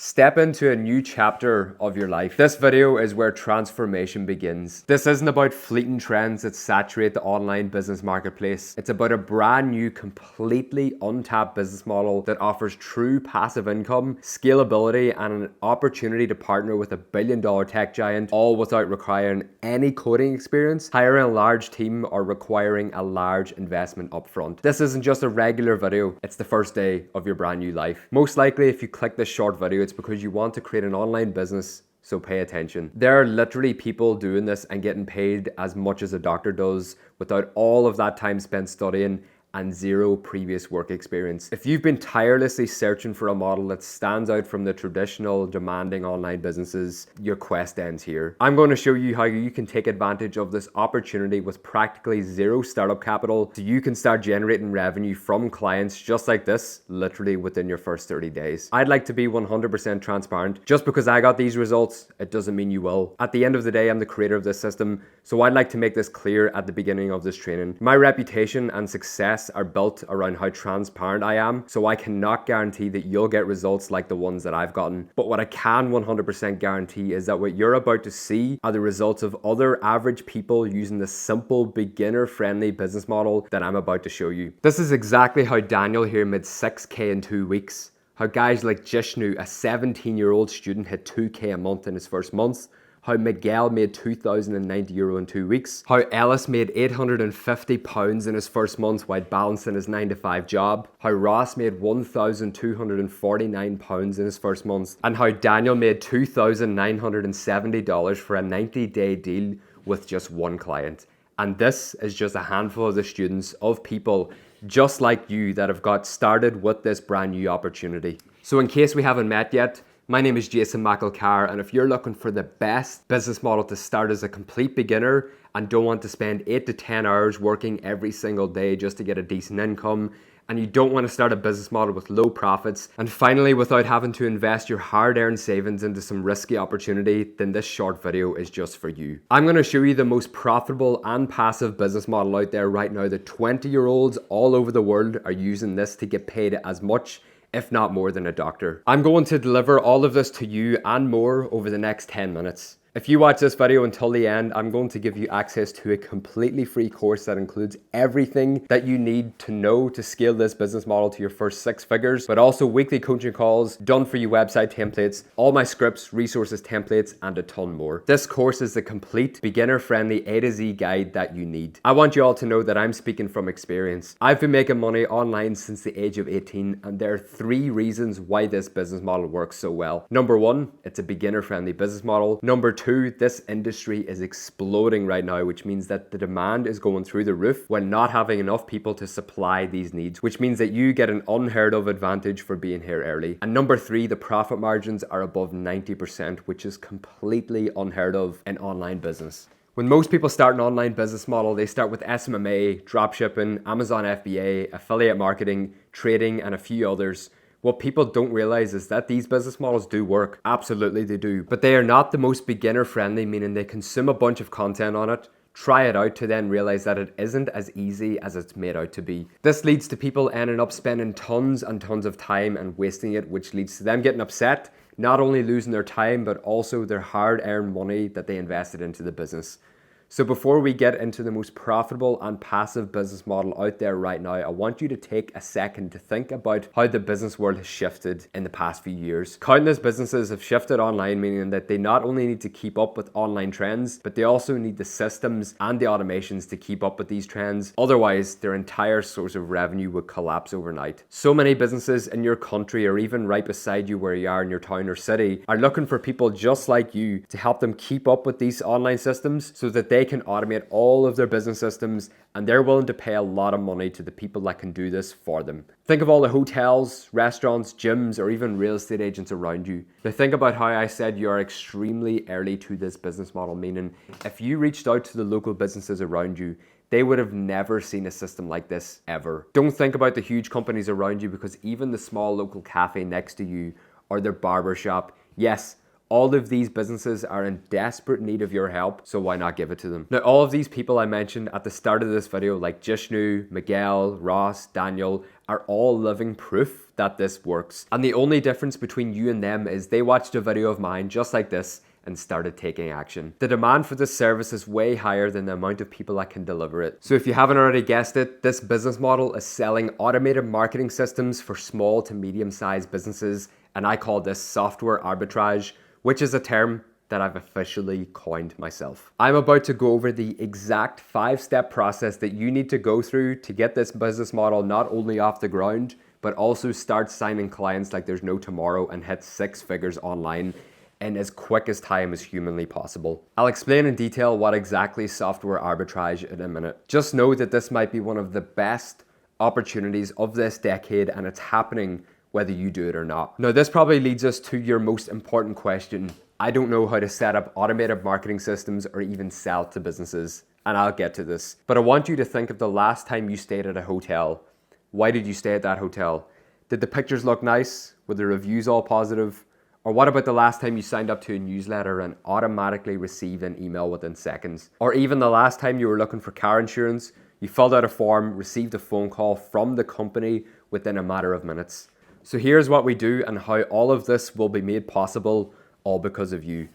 Step into a new chapter of your life. This video is where transformation begins. This isn't about fleeting trends that saturate the online business marketplace. It's about a brand new, completely untapped business model that offers true passive income, scalability, and an opportunity to partner with a billion-dollar tech giant, all without requiring any coding experience, hiring a large team, or requiring a large investment upfront. This isn't just a regular video, it's the first day of your brand new life. Most likely, if you click this short video, it's because you want to create an online business, so pay attention. There are literally people doing this and getting paid as much as a doctor does without all of that time spent studying and zero previous work experience. If you've been tirelessly searching for a model that stands out from the traditional demanding online businesses, your quest ends here. I'm going to show you how you can take advantage of this opportunity with practically zero startup capital so you can start generating revenue from clients just like this, literally within your first 30 days. I'd like to be 100% transparent. Just because I got these results, it doesn't mean you will. At the end of the day, I'm the creator of this system, so I'd like to make this clear at the beginning of this training. My reputation and success are built around how transparent I am, so I cannot guarantee that you'll get results like the ones that I've gotten. But what I can 100% guarantee is that what you're about to see are the results of other average people using the simple, beginner-friendly business model that I'm about to show you. This is exactly how Daniel here made 6K in 2 weeks. How guys like Jishnu, a 17-year-old student, hit 2K a month in his first month. How Miguel made €2,090 in 2 weeks. How Ellis made £850 in his first month while balancing his 9-to-5 job. How Ross made £1,249 in his first month. And how Daniel made $2,970 for a 90-day deal with just one client. And this is just a handful of the students of people just like you that have got started with this brand new opportunity. So in case we haven't met yet, my name is McElchar, and if you're looking for the best business model to start as a complete beginner and don't want to spend 8 to 10 hours working every single day just to get a decent income, and you don't want to start a business model with low profits, and finally without having to invest your hard-earned savings into some risky opportunity, then this short video is just for you. I'm going to show you the most profitable and passive business model out there right now. The 20-year-olds all over the world are using this to get paid as much, if not more, than a doctor. I'm going to deliver all of this to you and more over the next 10 minutes. If you watch this video until the end, I'm going to give you access to a completely free course that includes everything that you need to know to scale this business model to your first 6 figures, but also weekly coaching calls, done for you website templates, all my scripts, resources, templates, and a ton more. This course is the complete beginner-friendly A to Z guide that you need. I want you all to know that I'm speaking from experience. I've been making money online since the age of 18, and there are 3 reasons why this business model works so well. Number 1, it's a beginner-friendly business model. Number 2, this industry is exploding right now, which means that the demand is going through the roof while not having enough people to supply these needs, which means that you get an unheard of advantage for being here early. And number 3, the profit margins are above 90%, which is completely unheard of in online business. When most people start an online business model, they start with SMMA, dropshipping, Amazon FBA, affiliate marketing, trading, and a few others. What people don't realize is that these business models do work. Absolutely they do. But they are not the most beginner friendly, meaning they consume a bunch of content on it, try it out to then realize that it isn't as easy as it's made out to be. This leads to people ending up spending tons and tons of time and wasting it, which leads to them getting upset, not only losing their time, but also their hard-earned money that they invested into the business. So before we get into the most profitable and passive business model out there right now, I want you to take a second to think about how the business world has shifted in the past few years. Countless businesses have shifted online, meaning that they not only need to keep up with online trends, but they also need the systems and the automations to keep up with these trends. Otherwise, their entire source of revenue would collapse overnight. So many businesses in your country, or even right beside you where you are in your town or city, are looking for people just like you to help them keep up with these online systems so that they can automate all of their business systems, and they're willing to pay a lot of money to the people that can do this for them. Think of all the hotels, restaurants, gyms, or even real estate agents around you. Now think about how I said you are extremely early to this business model, meaning if you reached out to the local businesses around you, they would have never seen a system like this ever. Don't think about the huge companies around you, because even the small local cafe next to you or their barber shop, yes, All of these businesses are in desperate need of your help, so why not give it to them? Now, all of these people I mentioned at the start of this video, like Jishnu, Miguel, Ross, Daniel, are all living proof that this works. And the only difference between you and them is they watched a video of mine just like this and started taking action. The demand for this service is way higher than the amount of people that can deliver it. So if you haven't already guessed it, this business model is selling automated marketing systems for small to medium-sized businesses, and I call this software arbitrage, which is a term that I've officially coined myself. I'm about to go over the exact 5-step process that you need to go through to get this business model not only off the ground, but also start signing clients like there's no tomorrow and hit 6 figures online in as quick as time as humanly possible. I'll explain in detail what exactly software arbitrage in a minute. Just know that this might be one of the best opportunities of this decade, and it's happening whether you do it or not. Now, this probably leads us to your most important question. I don't know how to set up automated marketing systems or even sell to businesses, and I'll get to this. But I want you to think of the last time you stayed at a hotel. Why did you stay at that hotel? Did the pictures look nice? Were the reviews all positive? Or what about the last time you signed up to a newsletter and automatically received an email within seconds? Or even the last time you were looking for car insurance, you filled out a form, received a phone call from the company within a matter of minutes. So here's what we do and how all of this will be made possible, all because of you.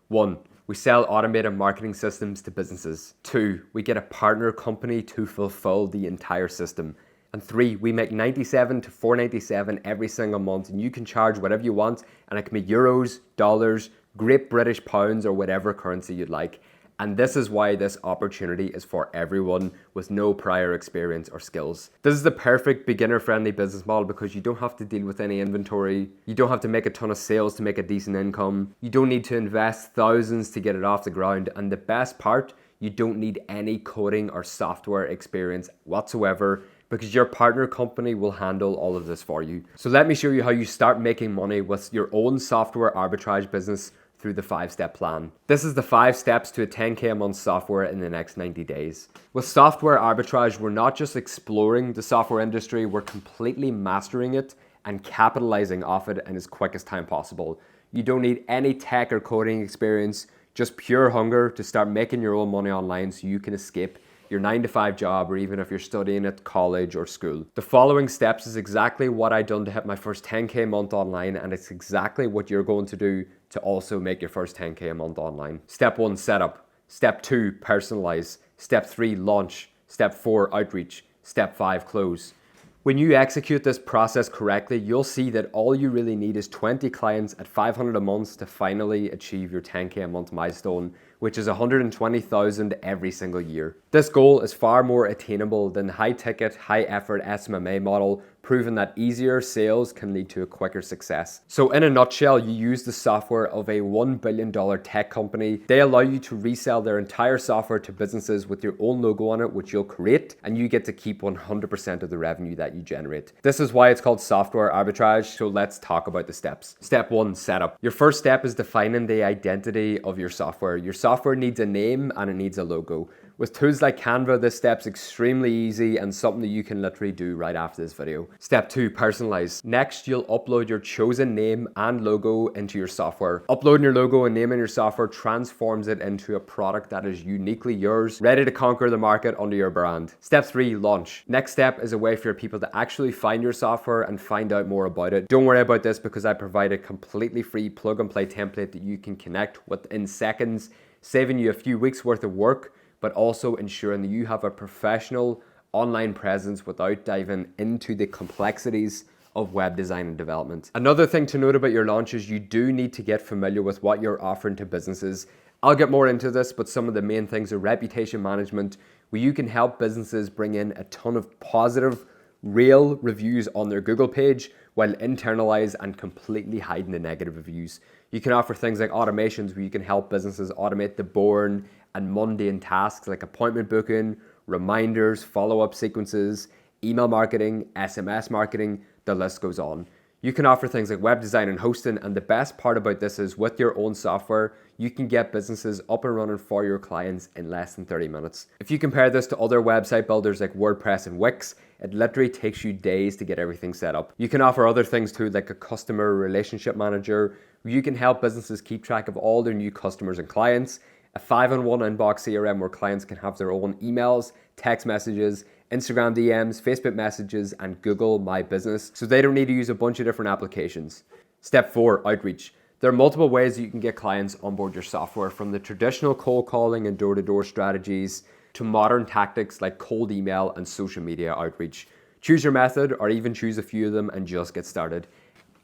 1, we sell automated marketing systems to businesses. 2, we get a partner company to fulfill the entire system. And 3, we make $97 to $497 every single month, and you can charge whatever you want, and it can be euros, dollars, Great British pounds, or whatever currency you'd like. And this is why this opportunity is for everyone with no prior experience or skills. This is the perfect beginner-friendly business model because you don't have to deal with any inventory. You don't have to make a ton of sales to make a decent income. You don't need to invest thousands to get it off the ground. And the best part, you don't need any coding or software experience whatsoever, because your partner company will handle all of this for you. So let me show you how you start making money with your own software arbitrage business through the 5-step plan. This is the 5 steps to a 10K a month software in the next 90 days. With software arbitrage, we're not just exploring the software industry, we're completely mastering it and capitalizing off it in as quick as time possible. You don't need any tech or coding experience, just pure hunger to start making your own money online so you can escape your 9-to-5 job, or even if you're studying at college or school. The following steps is exactly what I done to hit my first 10K a month online, and it's exactly what you're going to do to also make your first 10K a month online. Step 1, setup. Step 2, personalize. Step 3, launch. Step 4, outreach. Step 5, close. When you execute this process correctly, you'll see that all you really need is 20 clients at $500 a month to finally achieve your 10K a month milestone, which is $120,000 every single year. This goal is far more attainable than the high-ticket, high-effort SMMA model, proving that easier sales can lead to a quicker success. So in a nutshell, you use the software of a $1 billion tech company. They allow you to resell their entire software to businesses with your own logo on it, which you'll create, and you get to keep 100% of the revenue that you generate. This is why it's called software arbitrage, so let's talk about the steps. Step 1, setup. Your first step is defining the identity of your software. Your software needs a name and it needs a logo. With tools like Canva, this step's extremely easy and something that you can literally do right after this video. Step 2, personalize. Next, you'll upload your chosen name and logo into your software. Uploading your logo and name in your software transforms it into a product that is uniquely yours, ready to conquer the market under your brand. Step 3, launch. Next step is a way for people to actually find your software and find out more about it. Don't worry about this because I provide a completely free plug and play template that you can connect within seconds, saving you a few weeks worth of work, but also ensuring that you have a professional online presence without diving into the complexities of web design and development. Another thing to note about your launch is you do need to get familiar with what you're offering to businesses. I'll get more into this, but some of the main things are reputation management, where you can help businesses bring in a ton of positive, real reviews on their Google page while internalize and completely hiding the negative reviews. You can offer things like automations where you can help businesses automate the boring and mundane tasks like appointment booking, reminders, follow-up sequences, email marketing, SMS marketing, the list goes on. You can offer things like web design and hosting, and the best part about this is with your own software, you can get businesses up and running for your clients in less than 30 minutes. If you compare this to other website builders like WordPress and Wix, it literally takes you days to get everything set up. You can offer other things too, like a customer relationship manager. You can help businesses keep track of all their new customers and clients. A 5-in-1 inbox CRM where clients can have their own emails, text messages, Instagram DMs, Facebook messages, and Google My Business, so they don't need to use a bunch of different applications. Step 4, outreach. There are multiple ways that you can get clients on board your software, from the traditional cold calling and door-to-door strategies to modern tactics like cold email and social media outreach. Choose your method, or even choose a few of them and just get started.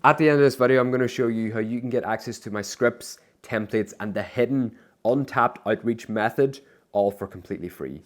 At the end of this video, I'm going to show you how you can get access to my scripts, templates, and the hidden untapped outreach method, all for completely free.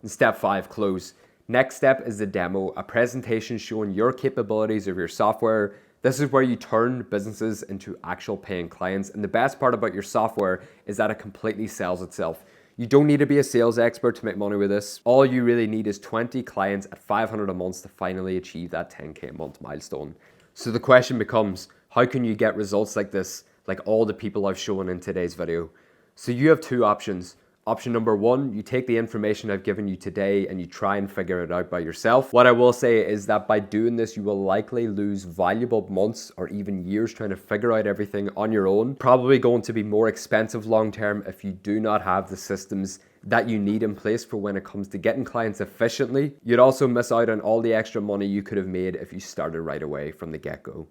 And step 5, close. Next step is the demo, a presentation showing your capabilities of your software. This is where you turn businesses into actual paying clients. And the best part about your software is that it completely sells itself. You don't need to be a sales expert to make money with this. All you really need is 20 clients at $500 a month to finally achieve that 10K a month milestone. So the question becomes, how can you get results like this, like all the people I've shown in today's video? So you have two options. Option number 1, you take the information I've given you today and you try and figure it out by yourself. What I will say is that by doing this, you will likely lose valuable months or even years trying to figure out everything on your own. Probably going to be more expensive long term if you do not have the systems that you need in place for when it comes to getting clients efficiently. You'd also miss out on all the extra money you could have made if you started right away from the get-go.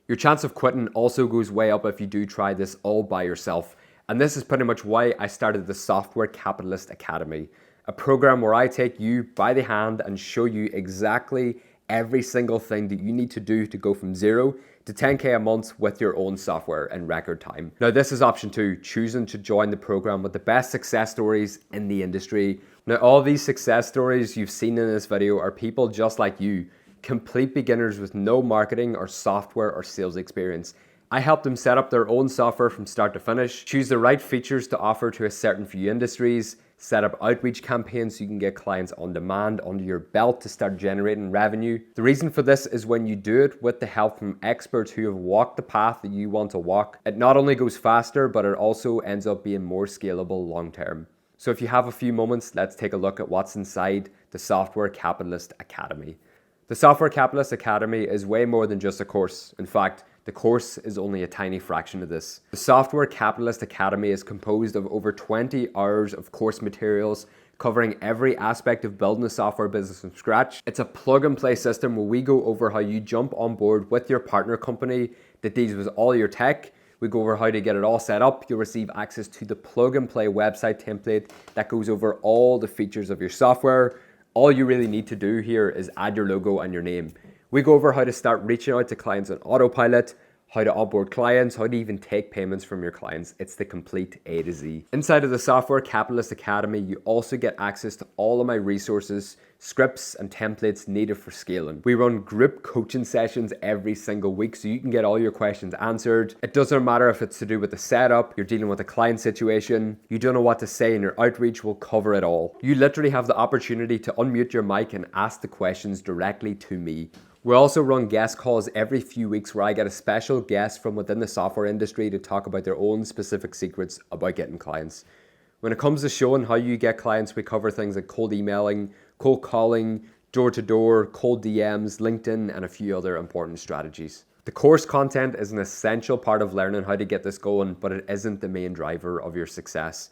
Your chance of quitting also goes way up if you do try this all by yourself. And this is pretty much why I started the Software Capitalist Academy, a program where I take you by the hand and show you exactly every single thing that you need to do to go from 0 to 10K a month with your own software in record time. Now, this is option 2, choosing to join the program with the best success stories in the industry. Now, all these success stories you've seen in this video are people just like you, complete beginners with no marketing or software or sales experience. I helped them set up their own software from start to finish, choose the right features to offer to a certain few industries, set up outreach campaigns so you can get clients on demand under your belt to start generating revenue. The reason for this is when you do it with the help from experts who have walked the path that you want to walk, it not only goes faster, but it also ends up being more scalable long term. So if you have a few moments, let's take a look at what's inside the Software Capitalist Academy. The Software Capitalist Academy is way more than just a course. In fact, the course is only a tiny fraction of this. The Software Capitalist Academy is composed of over 20 hours of course materials covering every aspect of building a software business from scratch. It's a plug and play system where we go over how you jump on board with your partner company that deals with all your tech. We go over how to get it all set up. You'll receive access to the plug and play website template that goes over all the features of your software. All you really need to do here is add your logo and your name. We go over how to start reaching out to clients on autopilot, how to onboard clients, how to even take payments from your clients. It's the complete A to Z. Inside of the Software Capitalist Academy, you also get access to all of my resources, scripts, and templates needed for scaling. We run group coaching sessions every single week so you can get all your questions answered. It doesn't matter if it's to do with the setup, you're dealing with a client situation, you don't know what to say in your outreach, we'll cover it all. You literally have the opportunity to unmute your mic and ask the questions directly to me. We also run guest calls every few weeks where I get a special guest from within the software industry to talk about their own specific secrets about getting clients. When it comes to showing how you get clients, we cover things like cold emailing, cold calling, door-to-door, cold DMs, LinkedIn, and a few other important strategies. The course content is an essential part of learning how to get this going, but it isn't the main driver of your success.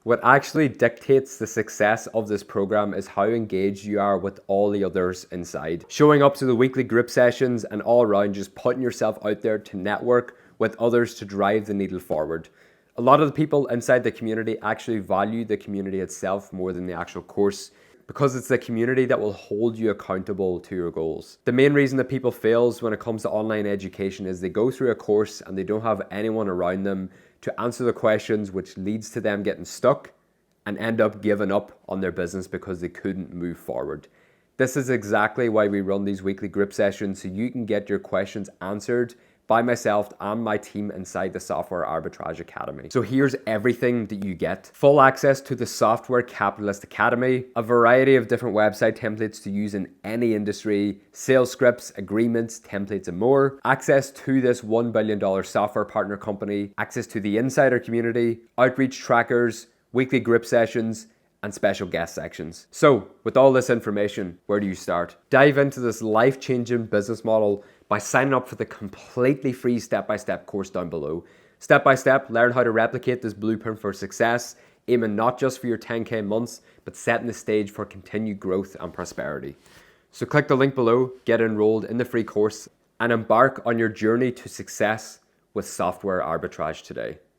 What actually dictates the success of this program is how engaged you are with all the others inside. Showing up to the weekly group sessions and all around just putting yourself out there to network with others to drive the needle forward. A lot of the people inside the community actually value the community itself more than the actual course, because it's the community that will hold you accountable to your goals. The main reason that people fails when it comes to online education is they go through a course and they don't have anyone around them to answer the questions, which leads to them getting stuck and end up giving up on their business because they couldn't move forward. This is exactly why we run these weekly group sessions, so you can get your questions answered by myself and my team inside the Software Arbitrage Academy. So here's everything that you get. Full access to the Software Capitalist Academy, a variety of different website templates to use in any industry, sales scripts, agreements, templates, and more. Access to this $1 billion software partner company, access to the insider community, outreach trackers, weekly group sessions, and special guest sections. So with all this information, where do you start? Dive into this life-changing business model by signing up for the completely free step-by-step course down below. Step by step, learn how to replicate this blueprint for success, aiming not just for your 10K months, but setting the stage for continued growth and prosperity. So click the link below, get enrolled in the free course, and embark on your journey to success with Software Arbitrage today.